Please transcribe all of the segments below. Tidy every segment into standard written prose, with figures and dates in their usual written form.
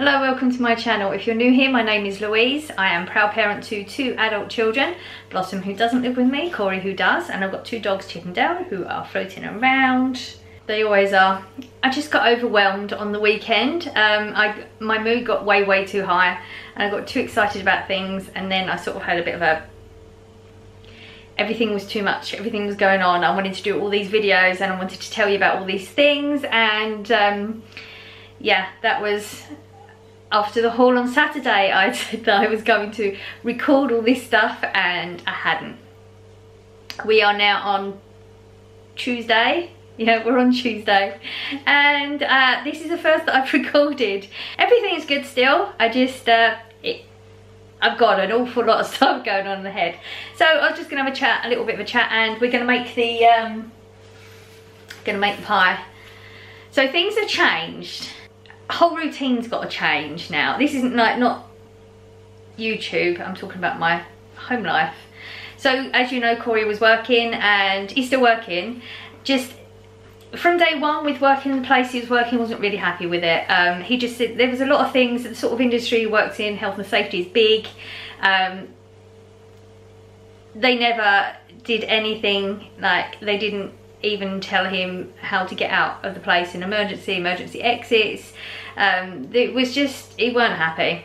Hello, welcome to my channel. If you're new here, my name is Louise. I am proud parent to 2 adult children, Blossom who doesn't live with me, Corey who does, and I've got 2 dogs, Chip and Dale, who are floating around. They always are. I just got overwhelmed on the weekend. My mood got way too high and I got too excited about things, and then I sort of had a bit of a... everything was too much, everything was going on. I wanted to do all these videos and I wanted to tell you about all these things, and yeah, that was... After the haul on Saturday, I said that I was going to record all this stuff and I hadn't. We are now on Tuesday. Yeah, we're on Tuesday. And this is the first that I've recorded. Everything is good still. I just, I've got an awful lot of stuff going on in the head. So I was just gonna have a chat, a little bit of a chat, and we're gonna make the, pie. So things have changed. Whole routine's got to change now. This isn't like, not YouTube, I'm talking about my home life. So as you know, Corey was working and he's still working. Just from day one with working in the place he was working, wasn't really happy with it. He just said there was a lot of things, the sort of industry he works in, health and safety is big. They never did anything, like they didn't even tell him how to get out of the place in emergency exits. It was just, he weren't happy.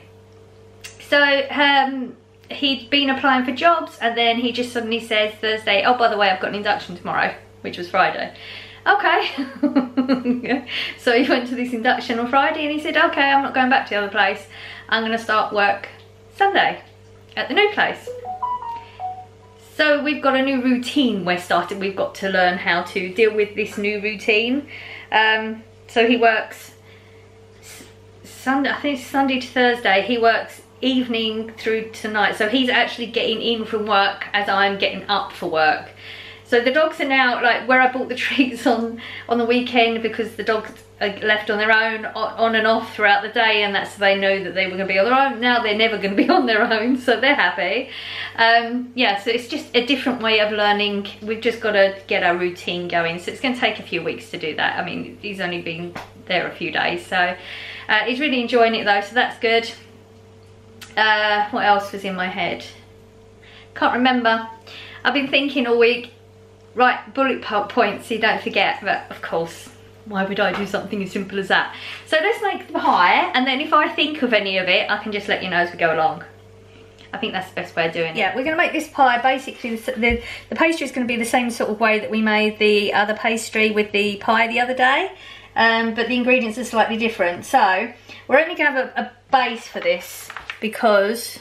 So he'd been applying for jobs, and then he just suddenly says Thursday, oh, by the way, I've got an induction tomorrow, which was Friday. Okay. So he went to this induction on Friday and he said, okay, I'm not going back to the other place, I'm going to start work Sunday at the new place. So we've got a new routine we've got to learn how to deal with this new routine. So he works Sunday, I think it's Sunday to Thursday, he works evening through tonight. So he's actually getting in from work as I'm getting up for work. So the dogs are now, like where I bought the treats on the weekend, because the dogs are left on their own, on and off throughout the day, and that's so they know that they were going to be on their own. Now they're never going to be on their own, so they're happy. Yeah, so it's just a different way of learning. We've just got to get our routine going, so it's going to take a few weeks to do that. I mean, he's only been there a few days, so he's really enjoying it though, so that's good. What else was in my head? Can't remember. I've been thinking all week. Right, bullet points so you don't forget, but of course, why would I do something as simple as that? So let's make the pie, and then if I think of any of it, I can just let you know as we go along. I think that's the best way of doing it. Yeah, we're going to make this pie, basically, the pastry is going to be the same sort of way that we made the other pastry with the pie the other day, but the ingredients are slightly different. So, we're only going to have a base for this, because,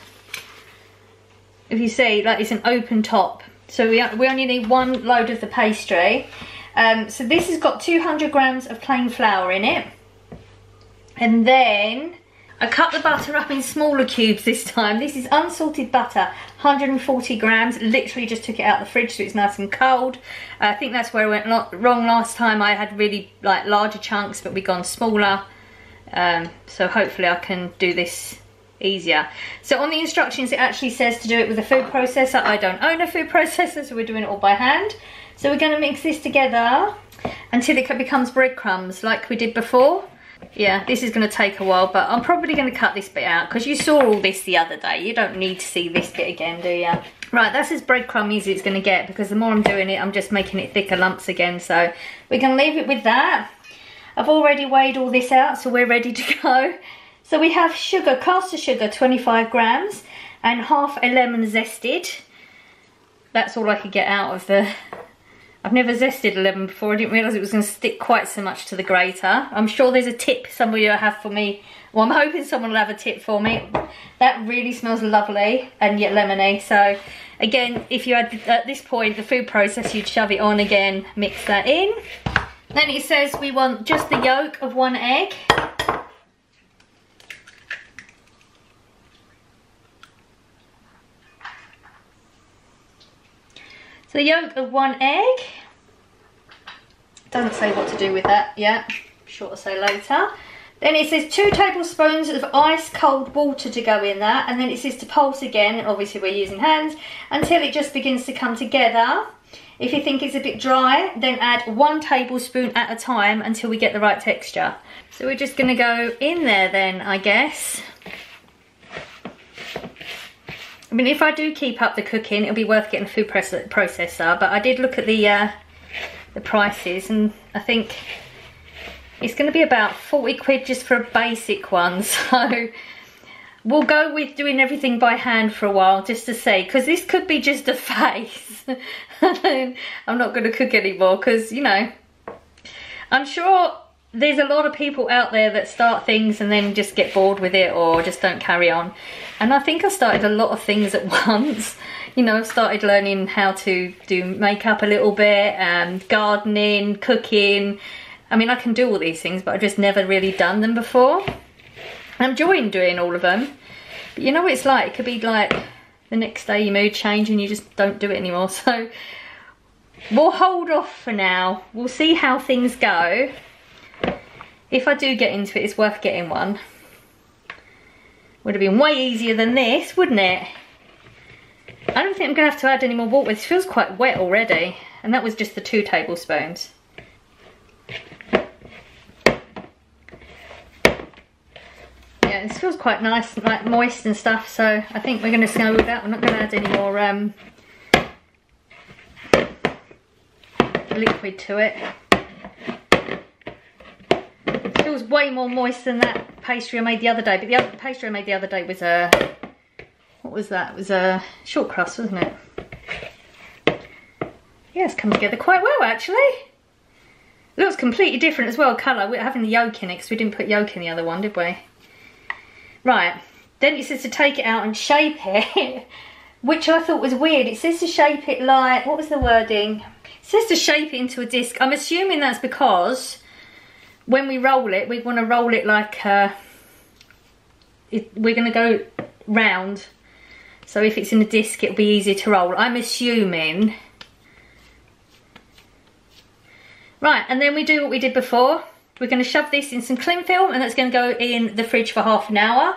if you see, like it's an open top. So we only need 1 load of the pastry. So this has got 200 grams of plain flour in it. And then I cut the butter up in smaller cubes this time. This is unsalted butter, 140 grams. Literally just took it out of the fridge so it's nice and cold. I think that's where I went wrong last time. I had really like larger chunks, but we've gone smaller. So hopefully I can do this easier. So on the instructions it actually says to do it with a food processor. I don't own a food processor, so we're doing it all by hand. So we're going to mix this together until it becomes breadcrumbs like we did before. Yeah, this is going to take a while, but I'm probably going to cut this bit out because you saw all this the other day. You don't need to see this bit again, do you? Right, that's as breadcrumby as it's going to get, because the more I'm doing it, I'm just making it thicker lumps again. So we're going to leave it with that. I've already weighed all this out, so we're ready to go. So we have sugar, caster sugar, 25 grams, and half a lemon zested. That's all I could get out of the... I've never zested a lemon before. I didn't realise it was going to stick quite so much to the grater. I'm sure there's a tip somebody will have for me. Well, I'm hoping someone will have a tip for me. That really smells lovely and yet lemony. So again, if you had at this point the food processor, you'd shove it on again, mix that in. Then it says we want just the yolk of 1 egg. So the yolk of 1 egg. Doesn't say what to do with that yet. Sure to say later. Then it says 2 tablespoons of ice cold water to go in that, and then it says to pulse again, obviously we're using hands, until it just begins to come together. If you think it's a bit dry, then add 1 tablespoon at a time until we get the right texture. So we're just gonna go in there then, I guess. I mean, if I do keep up the cooking, it'll be worth getting a food processor, but I did look at the prices, and I think it's gonna be about 40 quid just for a basic one. So we'll go with doing everything by hand for a while just to see, because this could be just a phase. I'm not going to cook anymore because, you know, I'm sure there's a lot of people out there that start things and then just get bored with it or just don't carry on. And I think I started a lot of things at once. You know, I've started learning how to do makeup a little bit, gardening, cooking. I mean, I can do all these things, but I've just never really done them before. I'm enjoying doing all of them. But you know what it's like? It could be like the next day your mood change and you just don't do it anymore. So we'll hold off for now. We'll see how things go. If I do get into it, it's worth getting one. Would have been way easier than this, wouldn't it? I don't think I'm going to have to add any more water. This feels quite wet already. And that was just the 2 tablespoons. Yeah, this feels quite nice, like moist and stuff, so I think we're going to go with that. We're not going to add any more liquid to it. It feels way more moist than that pastry I made the other day, but the other pastry I made the other day was a, what was that? It was a short crust, wasn't it? Yeah, it's come together quite well actually. It looks completely different as well, colour. We're having the yolk in it because we didn't put yolk in the other one, did we? Right, then it says to take it out and shape it, which I thought was weird. It says to shape it like, what was the wording? It says to shape it into a disc. I'm assuming that's because when we roll it, we want to roll it like, we're going to go round. So if it's in a disc, it'll be easier to roll. I'm assuming. Right, and then we do what we did before. We're going to shove this in some cling film and that's going to go in the fridge for half an hour.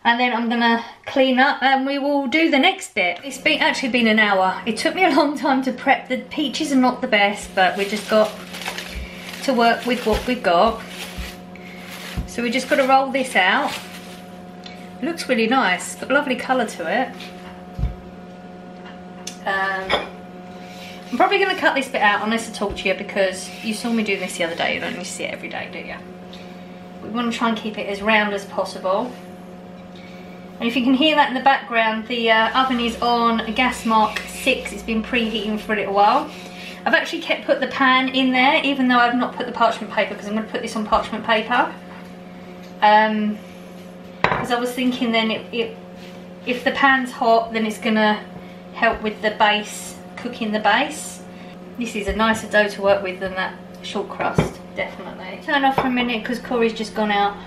And then I'm going to clean up and we will do the next bit. It's actually been an hour. It took me a long time to prep. The peaches are not the best, but we just got to work with what we've got. So we just got to roll this out. It looks really nice. Got a lovely colour to it. I'm probably going to cut this bit out unless I talk to you because you saw me do this the other day. You don't need to see it every day, do you? We want to try and keep it as round as possible. And if you can hear that in the background, the oven is on gas mark 6. It's been preheating for a little while. I've actually put the pan in there even though I've not put the parchment paper because I'm going to put this on parchment paper. Because I was thinking then if the pan's hot then it's going to help with the base. Cooking the base. This is a nicer dough to work with than that short crust, definitely. Turn off for a minute because Corey's just gone out,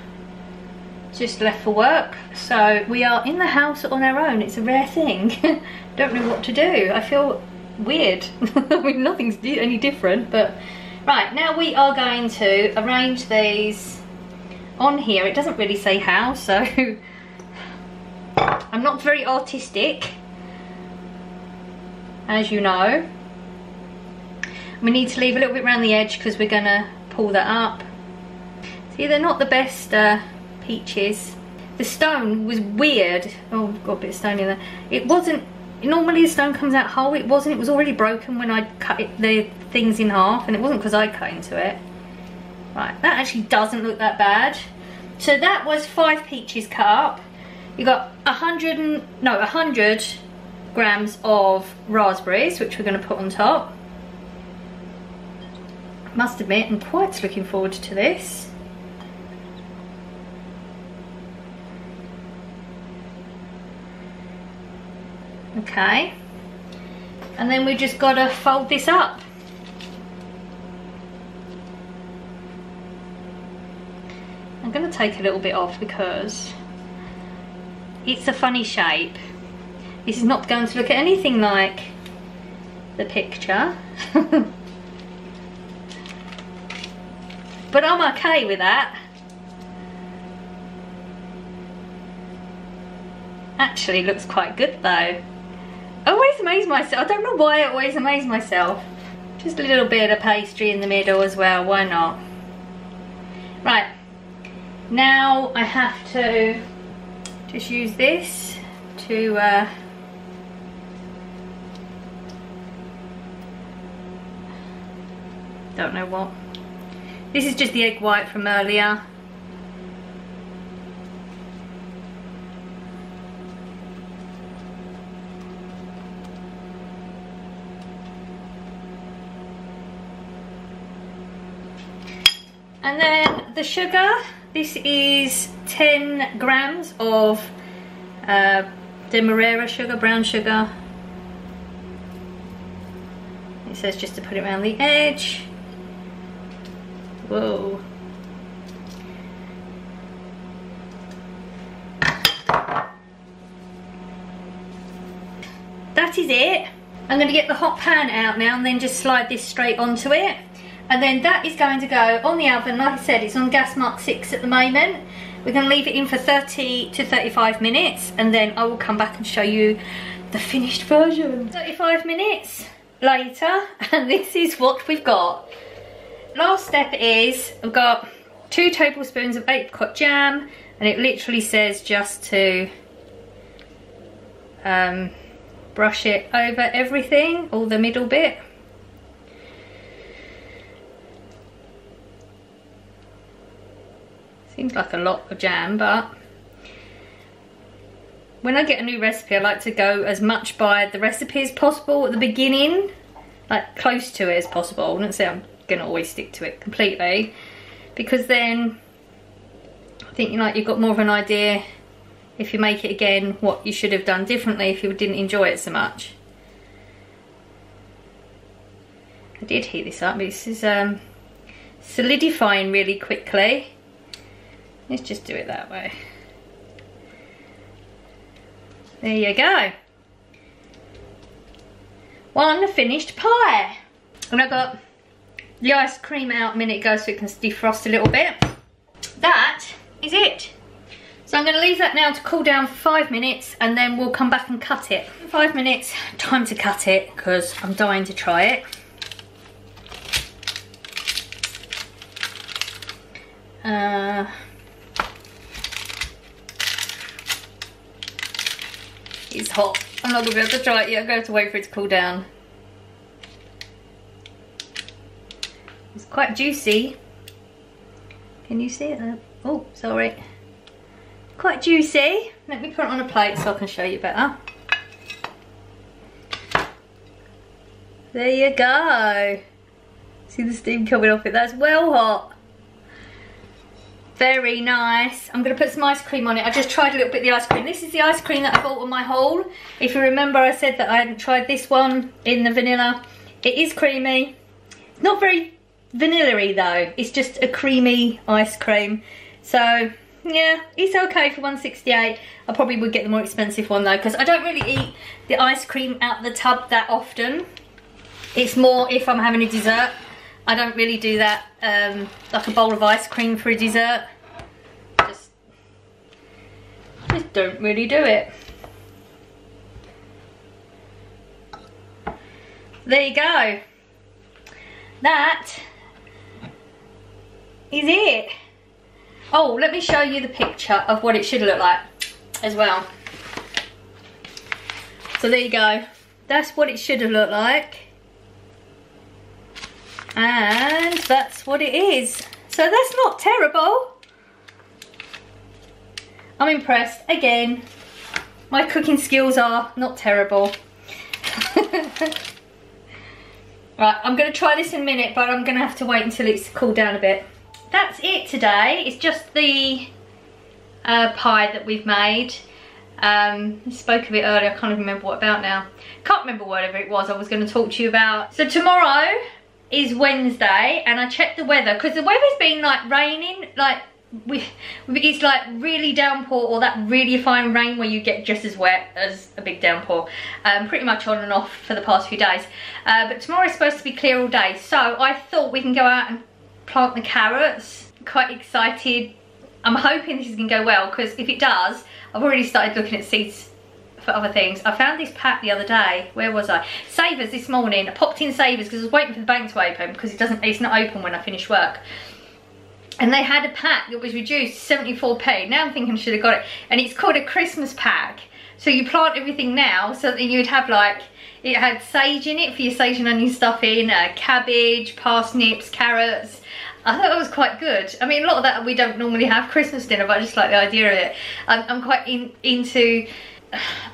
just left for work. So we are in the house on our own. It's a rare thing. Don't know what to do. I feel weird. I mean, nothing's any different, but right, now we are going to arrange these on here. It doesn't really say how, so I'm not very artistic. As you know, we need to leave a little bit around the edge because we're going to pull that up. See, they're not the best peaches. The stone was weird. Oh, I've got a bit of stone in there. It wasn't, normally the stone comes out whole. It wasn't, it was already broken when I cut the things in half, and it wasn't because I cut into it. Right, that actually doesn't look that bad. So that was 5 peaches cut up. You got 100 grams of raspberries, which we're going to put on top. Must admit, I'm quite looking forward to this. Okay, and then we just got to fold this up. I'm going to take a little bit off because it's a funny shape. This is not going to look anything like the picture. But I'm okay with that. Actually, it looks quite good though. I always amaze myself. I don't know why I always amaze myself. Just a little bit of pastry in the middle as well, why not? Right, now I have to just use this to don't know what. This is just the egg white from earlier. And then the sugar, this is 10 grams of Demerara sugar, brown sugar. It says just to put it around the edge. Whoa. That is it. I'm going to get the hot pan out now and then just slide this straight onto it. And then that is going to go on the oven. Like I said, it's on gas mark 6 at the moment. We're going to leave it in for 30 to 35 minutes and then I will come back and show you the finished version. 35 minutes later and this is what we've got. Last step is I've got 2 tablespoons of apricot jam and it literally says just to brush it over everything, all the middle bit. Seems like a lot of jam, but when I get a new recipe I like to go as much by the recipe as possible at the beginning, like close to it as possible. I wouldn't say I'm gonna always stick to it completely, because then I think you've got more of an idea if you make it again what you should have done differently if you didn't enjoy it so much. I did heat this up, but this is solidifying really quickly. Let's just do it that way. There you go. One finished pie. And I've got the ice cream out a minute ago so it can defrost a little bit. That is it. So I'm going to leave that now to cool down for 5 minutes and then we'll come back and cut it. 5 minutes, time to cut it because I'm dying to try it. It's hot. I'm not going to be able to try it yet. I'm going to have to wait for it to cool down. It's quite juicy. Can you see it? Oh, sorry. Quite juicy. Let me put it on a plate so I can show you better. There you go. See the steam coming off it? That's well hot. Very nice. I'm going to put some ice cream on it. I just tried a little bit of the ice cream. This is the ice cream that I bought on my haul. If you remember, I said that I hadn't tried this one in the vanilla. It is creamy. Not very vanilla-y though. It's just a creamy ice cream. So yeah, it's okay for $1.68. I probably would get the more expensive one though, because I don't really eat the ice cream out of the tub that often. It's more if I'm having a dessert. I don't really do that, like a bowl of ice cream for a dessert. Just don't really do it. There you go. That is it. Oh, let me show you the picture of what it should look like as well. So there you go. That's what it should have looked like. And that's what it is. So that's not terrible. I'm impressed. Again, my cooking skills are not terrible. Right, I'm going to try this in a minute, but I'm going to have to wait until it's cooled down a bit. That's it today. It's just the pie that we've made. I spoke of it earlier. I can't even remember what about now. Can't remember whatever it was I was going to talk to you about. So tomorrow is Wednesday, and I checked the weather because the weather's been like raining, like it's like really downpour, or that really fine rain where you get just as wet as a big downpour, pretty much on and off for the past few days. But tomorrow's supposed to be clear all day, so I thought we can go out and plant the carrots. Quite excited. I'm hoping this is gonna go well, because if it does, I've already started looking at seeds for other things. I found this pack the other day. Where was I? Savers this morning. I popped in Savers because I was waiting for the bank to open, because it's not open when I finish work. And they had a pack that was reduced to 74p. Now I'm thinking I should have got it. And it's called a Christmas pack. So you plant everything now, so that you'd have like, it had sage in it for your sage and onion stuffing, cabbage, parsnips, carrots. I thought that was quite good. I mean, a lot of that we don't normally have Christmas dinner, but I just like the idea of it. I'm quite into,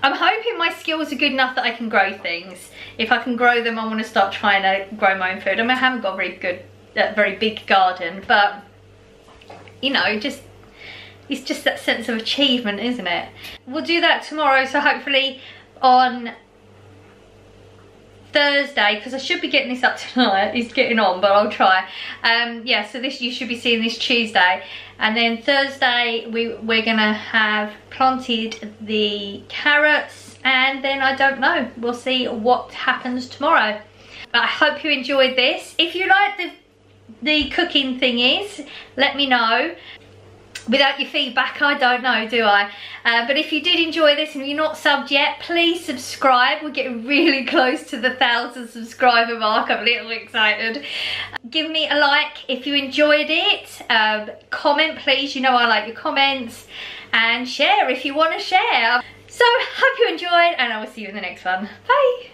I'm hoping my skills are good enough that I can grow things. If I can grow them, I want to start trying to grow my own food. I mean, I haven't got a very big garden, but you know, it's just that sense of achievement, isn't it? We'll do that tomorrow, so hopefully on Thursday, because I should be getting this up tonight. It's getting on, but I'll try. Yeah, so this, you should be seeing this Tuesday, and then Thursday we're gonna have planted the carrots, and then I don't know, we'll see what happens tomorrow. But I hope you enjoyed this. If you like the cooking thingies, let me know. Without your feedback, I don't know, do I? But if you did enjoy this and you're not subbed yet, please subscribe. We're getting really close to the 1,000 subscriber mark. I'm a little excited. Give me a like if you enjoyed it. Comment, please. You know I like your comments. And share if you want to share. So, hope you enjoyed, and I will see you in the next one. Bye.